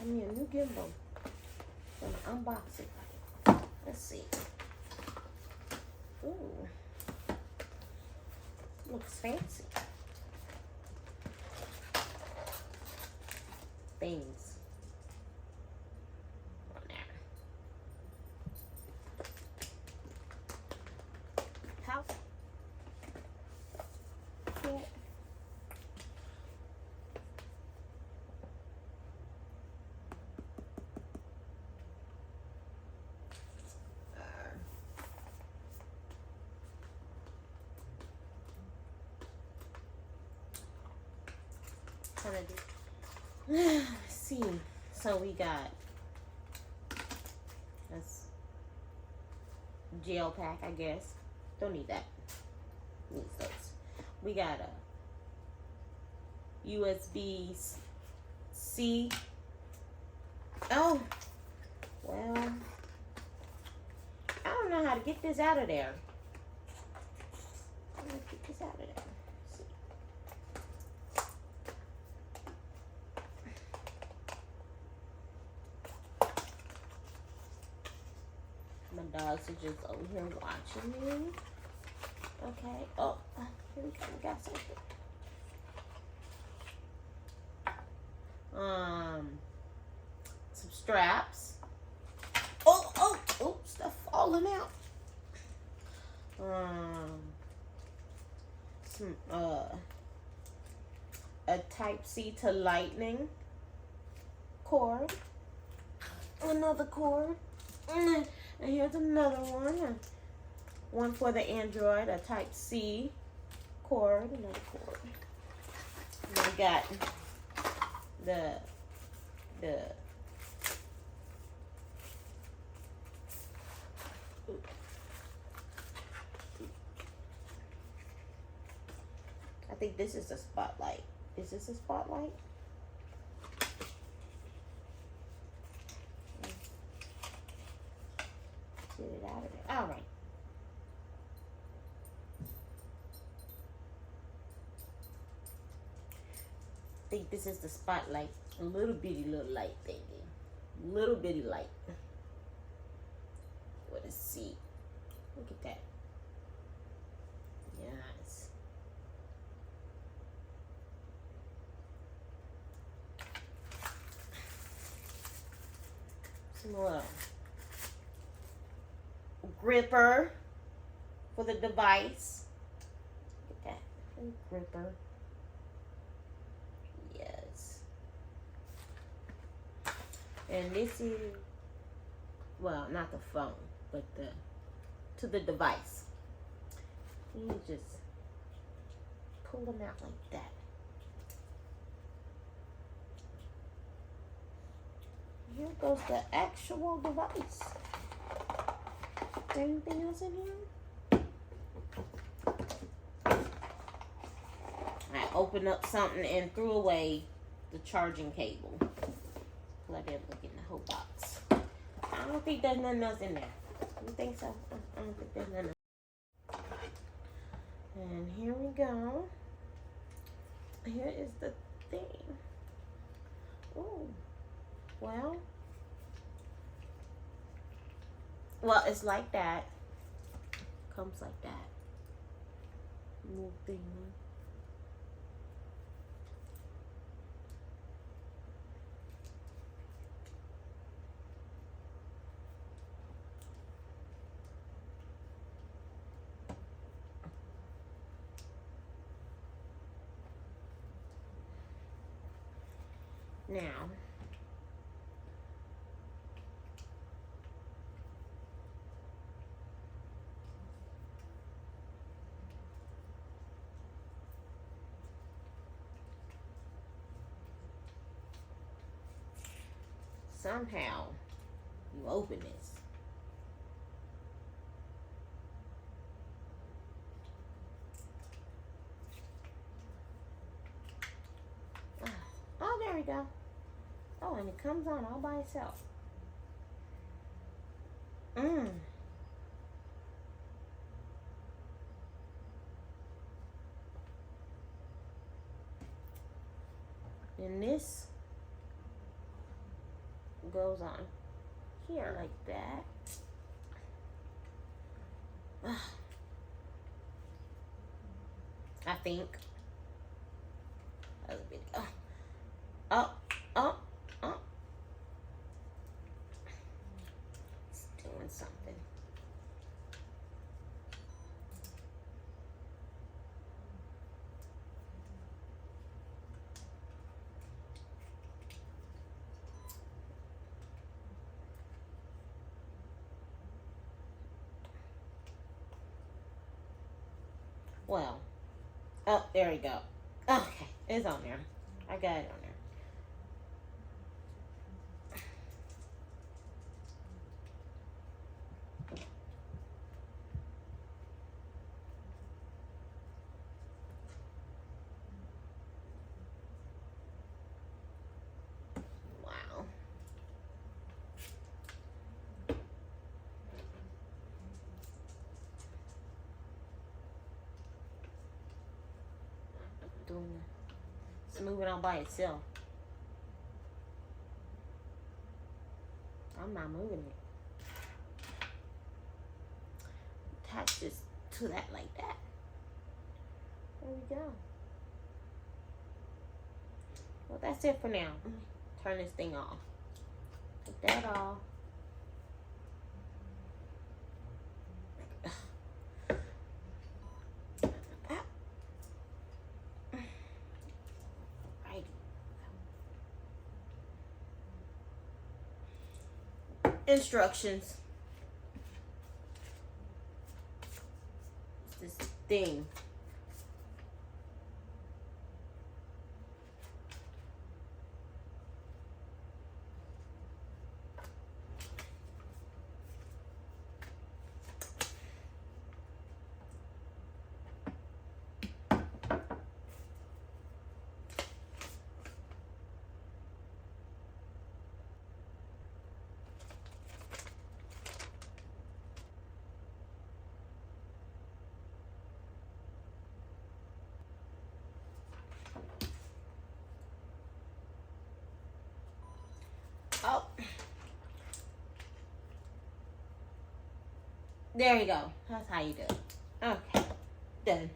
got me a new gimbal. Gonna unbox it. Let's see. Ooh. Looks fancy. Things. On there. How? Yeah. Let's see. So we got this gel pack, I guess. Don't need that. Needs those. We got a USB-C. Oh, well, I don't know how to get this out of there. How do I get this out of there? My dogs are just over here watching me. Okay. Oh, here we go. We got something. Some straps. Oh, stuff falling out. Some a Type-C to Lightning cord. Another cord. And here's another one. One for the Android, a Type-C cord, another cord. And we got the I think this is a spotlight. Is this a spotlight? Get it out of there. All right. I think this is the spotlight. A little bitty little light thingy. Little bitty light. What a seat. Look at that. Yes. Some more gripper for the device. Look at that. A gripper. Yes. And this is, well, not the phone, but to the device. You just pull them out like that. Here goes the actual device. Is there anything else in here? I opened up something and threw away the charging cable. I didn't look in the whole box. I don't think there's nothing else in there. You think so? I don't think there's nothing else. And here we go. Here is the thing. Ooh. Well, it's like that. Comes like that. Little thing. Now, somehow you open this. Oh, there we go. Oh, and it comes on all by itself. And this goes on here like that. I think. Other video. Oh, oh, oh. It's doing something. Well, oh, there we go. Okay, it's on there. I got it on there. Wow. It's moving on by itself. I'm not moving it. Attach this to that like that. There we go. Well, that's it for now. Turn this thing off. Put that off. Instructions. It's this thing. Oh, there you go. That's how you do it. Okay, done.